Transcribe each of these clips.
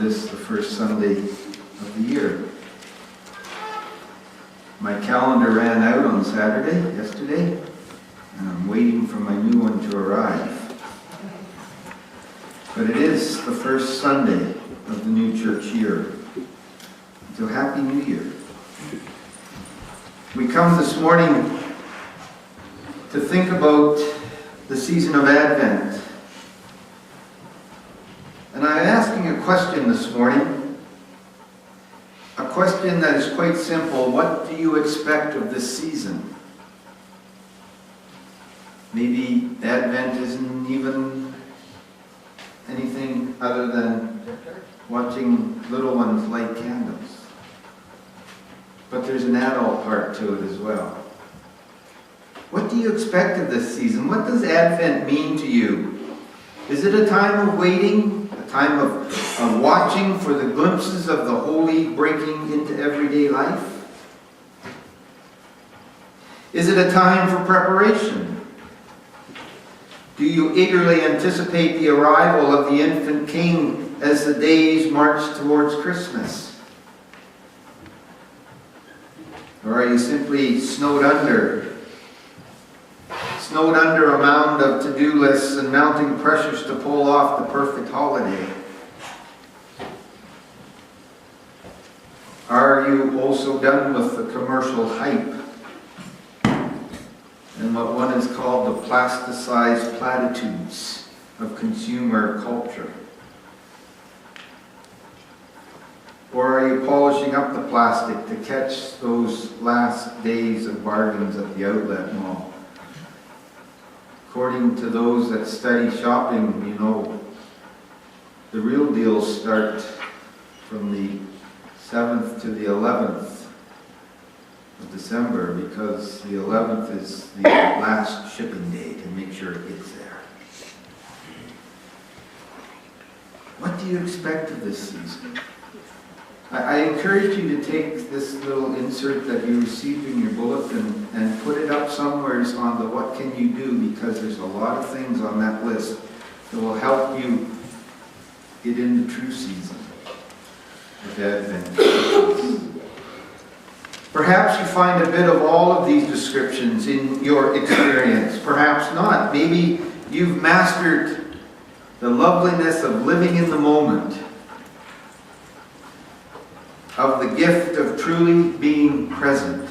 this, the first Sunday of the year. My calendar ran out on Saturday, yesterday, and I'm waiting for my new one to arrive. But it is the first Sunday of the new church year. So Happy New Year. We come this morning to think about the season of Advent. And I'm asking a question this morning, a question that is quite simple. What do you expect of this season? Maybe Advent isn't even anything other than watching little ones light candles. But there's an adult part to it as well. What do you expect of this season? What does Advent mean to you? Is it a time of waiting? A time of watching for the glimpses of the holy breaking into everyday life? Is it a time for preparation? Do you eagerly anticipate the arrival of the infant King as the days march towards Christmas? Or are you simply snowed under a mound of to-do lists and mounting pressures to pull off the perfect holiday? Are you also done with the commercial hype and what one is called the plasticized platitudes of consumer culture? Or are you polishing up the plastic to catch those last days of bargains at the outlet mall? According to those that study shopping, you know, the real deals start from the 7th to the 11th of December, because the 11th is the last shipping day to make sure it gets there. What do you expect of this season? I encourage you to take this little insert that you received in your bulletin and put it up somewhere on the what can you do, because there's a lot of things on that list that will help you get in the true season of Advent. Perhaps you find a bit of all of these descriptions in your experience. Perhaps not. Maybe you've mastered the loveliness of living in the moment, of the gift of truly being present.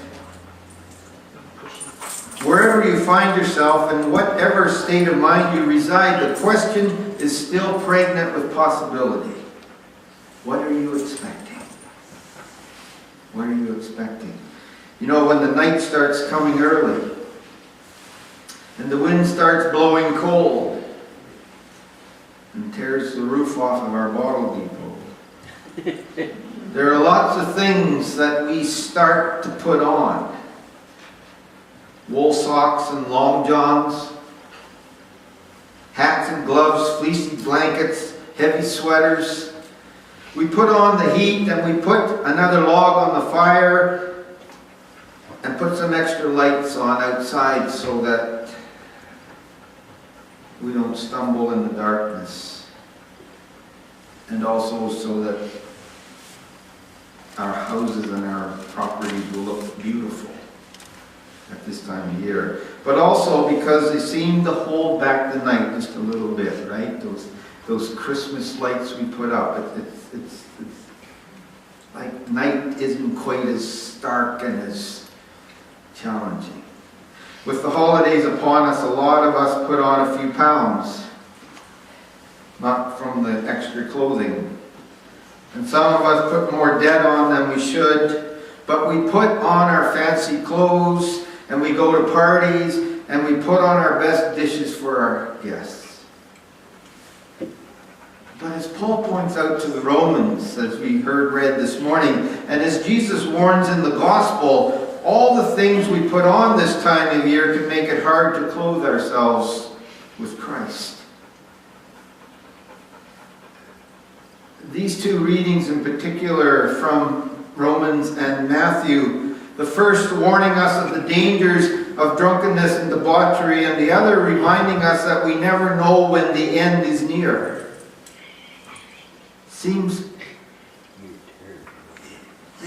Wherever you find yourself, in whatever state of mind you reside, the question is still pregnant with possibility. What are you expecting? What are you expecting? You know, when the night starts coming early, and the wind starts blowing cold, and tears the roof off of our bottle depot, there are lots of things that we start to put on. Wool socks and long johns, hats and gloves, fleecy blankets, heavy sweaters. We put on the heat, and we put another log on the fire and put some extra lights on outside so that we don't stumble in the darkness, and also so that our houses and our properties will look beautiful at this time of year. But also because they seem to hold back the night just a little bit, right? Those Christmas lights we put up, it's like night isn't quite as stark and as challenging. With the holidays upon us, a lot of us put on a few pounds, not from the extra clothing. And some of us put more debt on than we should, but we put on our fancy clothes, and we go to parties, and we put on our best dishes for our guests. But as Paul points out to the Romans, as we heard read this morning, and as Jesus warns in the gospel, all the things we put on this time of year can make it hard to clothe ourselves with Christ. These two readings in particular from Romans and Matthew, the first warning us of the dangers of drunkenness and debauchery, and the other reminding us that we never know when the end is near, seems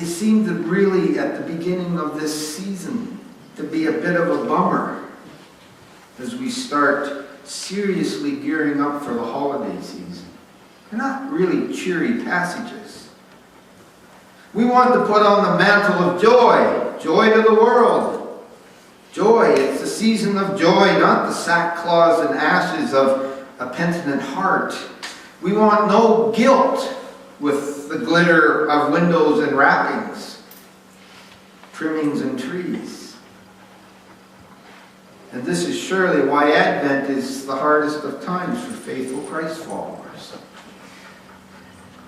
they seem to really, at the beginning of this season, to be a bit of a bummer as we start seriously gearing up for the holiday season. They're not really cheery passages. We want to put on the mantle of joy, joy to the world. Joy, it's the season of joy, not the sackcloth and ashes of a penitent heart. We want no guilt with the glitter of windows and wrappings, trimmings and trees. And this is surely why Advent is the hardest of times for faithful Christ followers.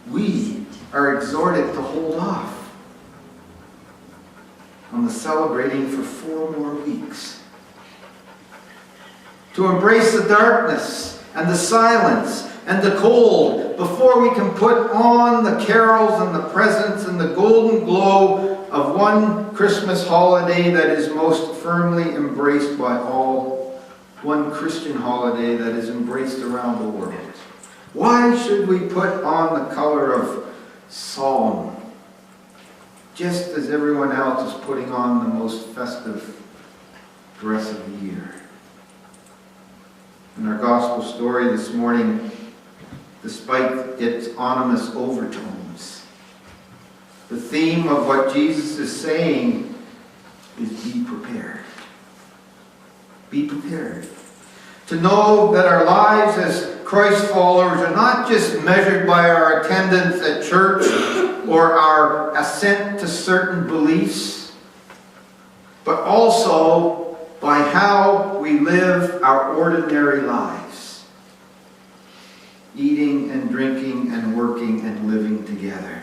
We are exhorted to hold off on the celebrating for 4 more weeks. To embrace the darkness and the silence and the cold before we can put on the carols and the presents and the golden glow of one Christmas holiday that is most firmly embraced by all, one Christian holiday that is embraced around the world. Why should we put on the color of solemn, just as everyone else is putting on the most festive dress of the year? In our gospel story this morning, despite its ominous overtones, the theme of what Jesus is saying is be prepared. Be prepared. To know that our lives as Christ followers are not just measured by our attendance at church or our assent to certain beliefs, but also by how we live our ordinary lives, eating and drinking and working and living together.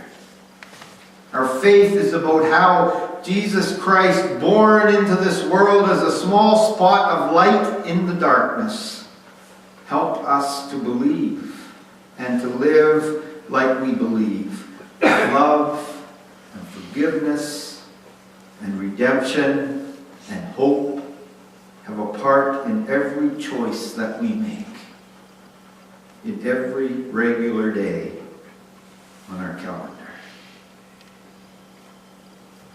Our faith is about how Jesus Christ, born into this world as a small spot of light in the darkness, helped us to believe and to live like we believe. Love and forgiveness and redemption and hope have a part in every choice that we make, in every regular day on our calendar.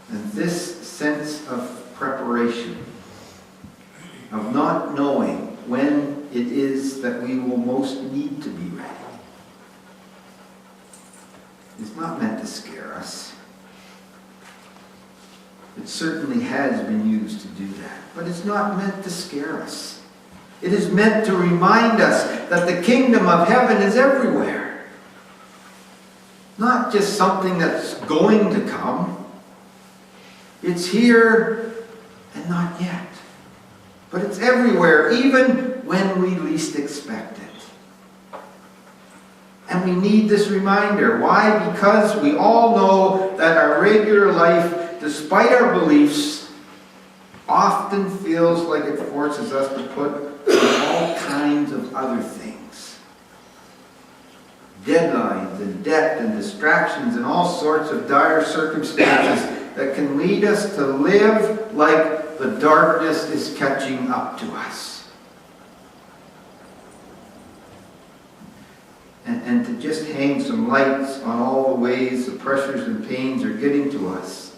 And this sense of preparation, of not knowing when it is that we will most need to be ready, is not meant to scare us. It certainly has been used to do that, but it's not meant to scare us. It is meant to remind us that the kingdom of heaven is everywhere. Not just something that's going to come. It's here and not yet. But it's everywhere, even when we least expect it. And we need this reminder. Why? Because we all know that our regular life, despite our beliefs, often feels like it forces us to put all kinds of other things. Deadlines and debt and distractions and all sorts of dire circumstances that can lead us to live like the darkness is catching up to us. And to just hang some lights on all the ways the pressures and pains are getting to us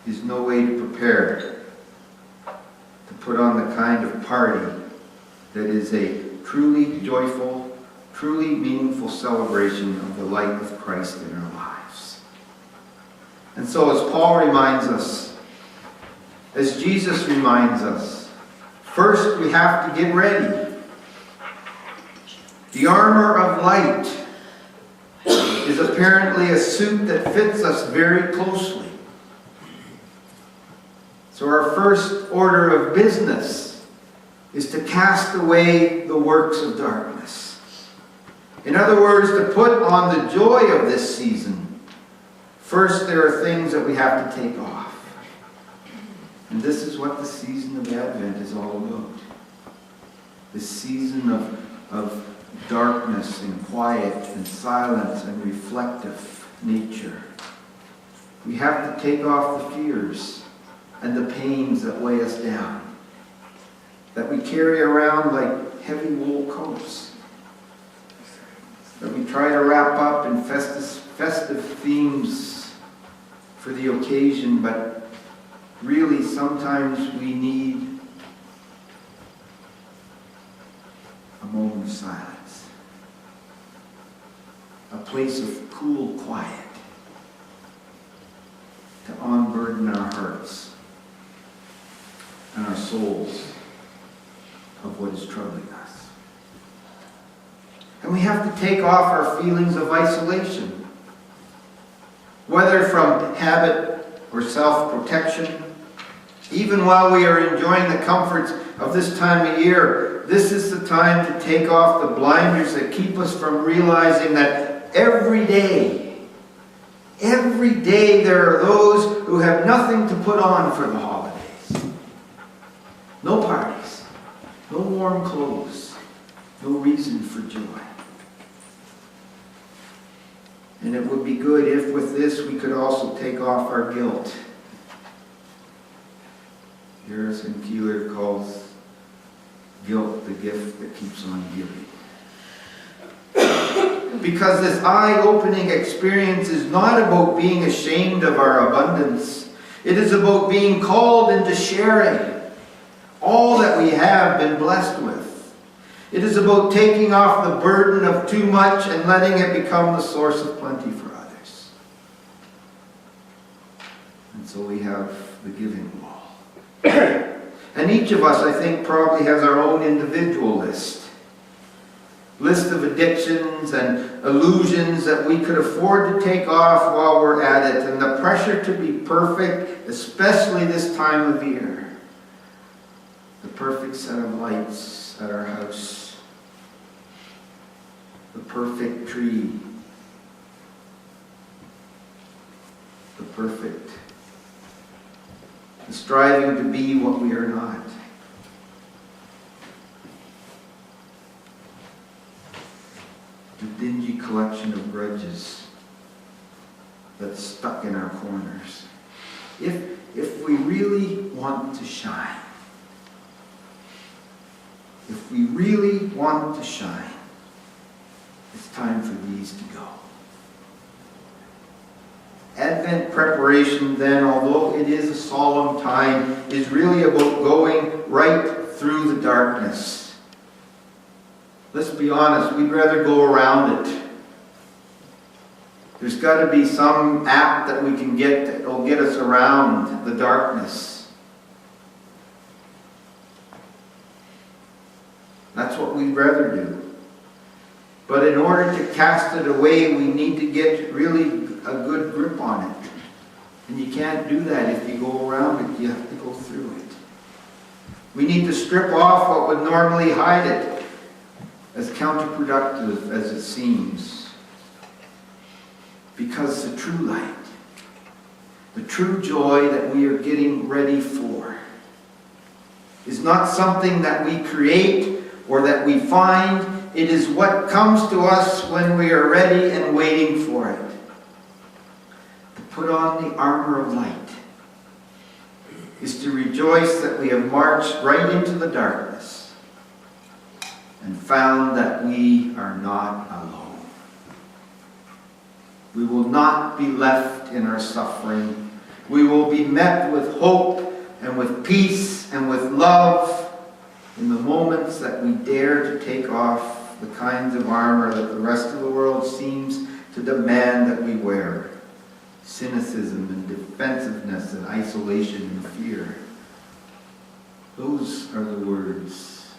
is no way to prepare to put on the kind of party that is a truly joyful, truly meaningful celebration of the light of Christ in our lives. And so as Paul reminds us, as Jesus reminds us, first we have to get ready. The armor of light is apparently a suit that fits us very closely. So our first order of business is to cast away the works of darkness. In other words, to put on the joy of this season, first there are things that we have to take off. And this is what the season of Advent is all about. This season of darkness and quiet and silence and reflective nature. We have to take off the fears and the pains that weigh us down, that we carry around like heavy wool coats, that we try to wrap up in festive themes for the occasion, but really sometimes we need a moment of silence, a place of cool quiet to unburden our hearts and our souls of what is troubling us. And we have to take off our feelings of isolation, whether from habit or self-protection. Even while we are enjoying the comforts of this time of year, this is the time to take off the blinders that keep us from realizing that every day there are those who have nothing to put on for the holidays. No parties, no warm clothes, no reason for joy. And it would be good if with this we could also take off our guilt. Harrison Keeler calls guilt the gift that keeps on giving. Because this eye-opening experience is not about being ashamed of our abundance. It is about being called into sharing all that we have been blessed with. It is about taking off the burden of too much and letting it become the source of plenty for others. And so we have the giving wall. And each of us, I think, probably has our own individual list of addictions and illusions that we could afford to take off while we're at it, and the pressure to be perfect, especially this time of year. The perfect set of lights at our house, the perfect tree, the perfect, the striving to be what we are not. The dingy collection of grudges that's stuck in our corners. If we really want to shine, if we really want to shine, it's time for these to go. Advent preparation then, although it is a solemn time, is really about going right through the darkness. Let's be honest, we'd rather go around it. There's got to be some app that we can get that will get us around the darkness. That's what we'd rather do. But in order to cast it away, we need to get really a good grip on it. And you can't do that if you go around it. You have to go through it. We need to strip off what would normally hide it, as counterproductive as it seems. Because the true light, the true joy that we are getting ready for, is not something that we create or that we find. It is what comes to us when we are ready and waiting for it. To put on the armor of light is to rejoice that we have marched right into the darkness and found that we are not alone. We will not be left in our suffering. We will be met with hope and with peace and with love in the moments that we dare to take off the kinds of armor that the rest of the world seems to demand that we wear. Cynicism and defensiveness and isolation and fear. Those are the words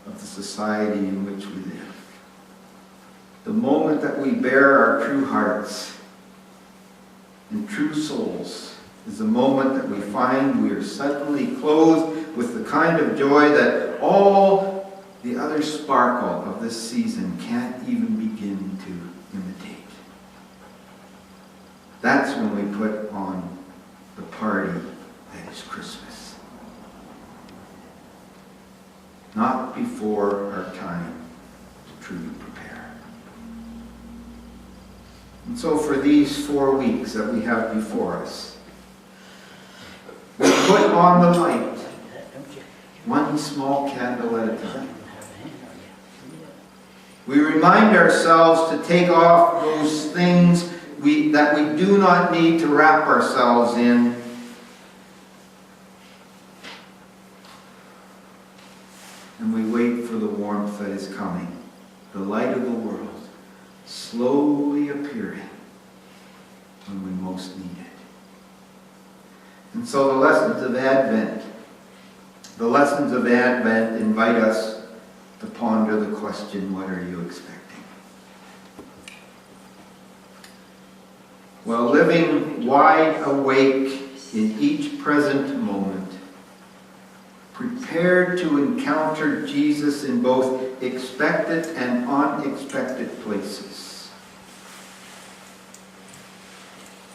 of the society in which we live. The moment that we bare our true hearts and true souls is the moment that we find we are suddenly clothed with the kind of joy that all the other sparkle of this season can't even begin to imitate. That's when we put on the party that is Christmas. Not before our time to truly prepare. And so for these 4 weeks that we have before us, we put on the light, one small candle at a time. We remind ourselves to take off those things that we do not need to wrap ourselves in. And we wait for the warmth that is coming, the light of the world, slowly appearing when we most need it. And so the lessons of Advent invite us to ponder the question, what are you expecting? Well, living wide awake in each present moment, prepared to encounter Jesus in both expected and unexpected places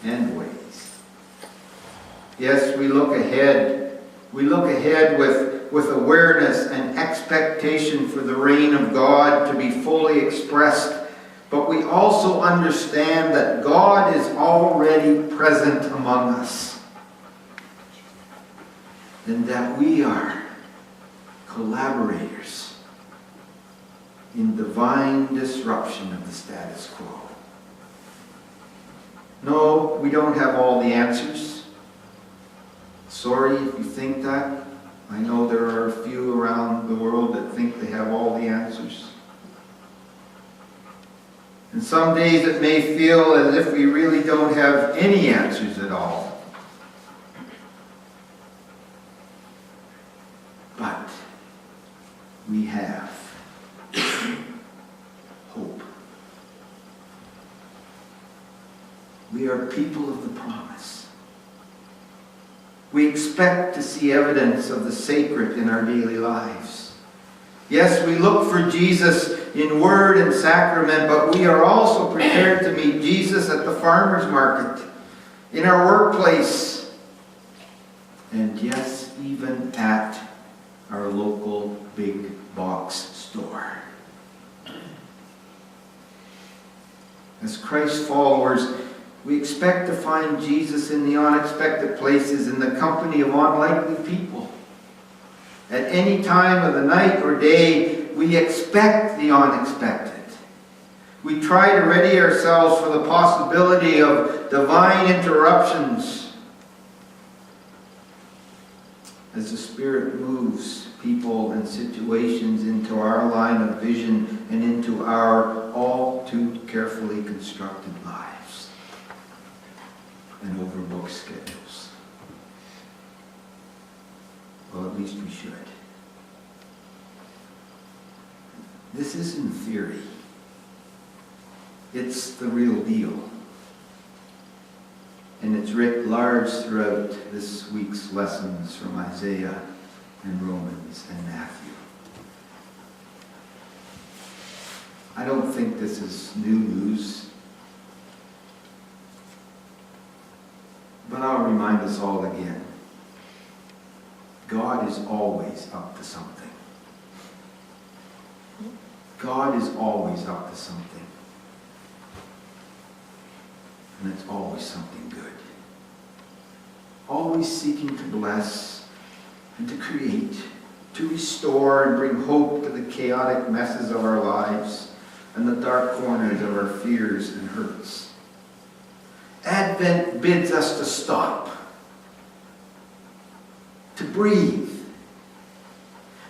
and ways. Yes, we look ahead. We look ahead with awareness and expectation for the reign of God to be fully expressed. But we also understand that God is already present among us. And that we are collaborators in divine disruption of the status quo. No, we don't have all the answers. Sorry if you think that. I know there are a few around the world that think they have all the answers. And some days it may feel as if we really don't have any answers at all. But we have hope. We are people of the promise. We expect to see evidence of the sacred in our daily lives. Yes, we look for Jesus in word and sacrament, but we are also prepared to meet Jesus at the farmer's market, in our workplace, and yes, even at our local big box store. As Christ followers, we expect to find Jesus in the unexpected places, in the company of unlikely people. At any time of the night or day, we expect the unexpected. We try to ready ourselves for the possibility of divine interruptions. As the Spirit moves people and situations into our line of vision and into our all too carefully constructed lives and overbooked schedules. Well, at least we should. This isn't theory. It's the real deal. And it's writ large throughout this week's lessons from Isaiah and Romans and Matthew. I don't think this is new news. But I'll remind us all again. God is always up to something. God is always up to something. And it's always something good. Always seeking to bless and to create, to restore and bring hope to the chaotic messes of our lives and the dark corners of our fears and hurts. Advent bids us to stop, to breathe,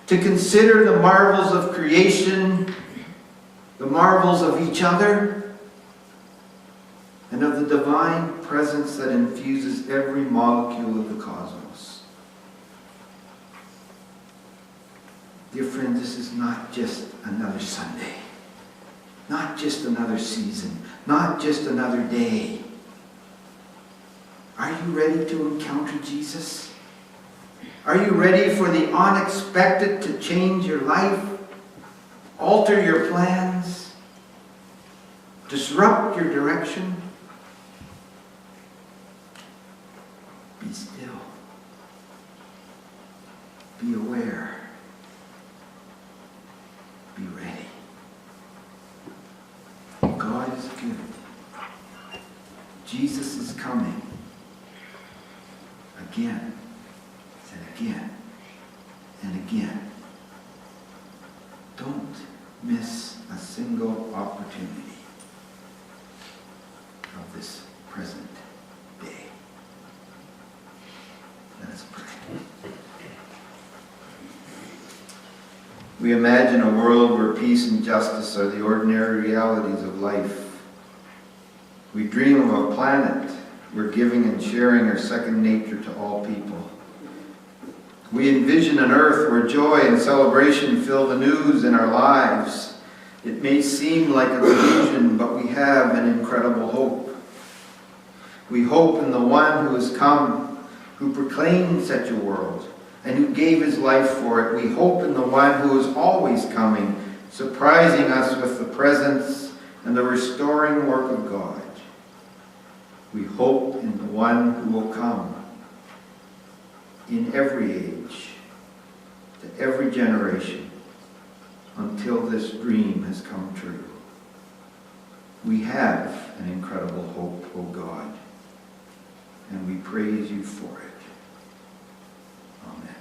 to consider the marvels of creation, the marvels of each other, and of the divine presence that infuses every molecule of the cosmos. Dear friends, this is not just another Sunday, not just another season, not just another day. Are you ready to encounter Jesus? Are you ready for the unexpected to change your life, alter your plans, disrupt your direction? Be still. Be aware. Be ready. God is good. Jesus is coming. Again, and again, and again. Don't miss a single opportunity of this We imagine a world where peace and justice are the ordinary realities of life. We dream of a planet where giving and sharing are second nature to all people. We envision an earth where joy and celebration fill the news in our lives. It may seem like a delusion, but we have an incredible hope. We hope in the one who has come, who proclaimed such a world, and who gave his life for it. We hope in the one who is always coming, surprising us with the presence and the restoring work of God. We hope in the one who will come in every age, to every generation, until this dream has come true. We have an incredible hope, O God, and we praise you for it. Amen.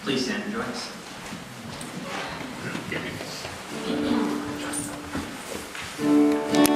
Please stand and join us.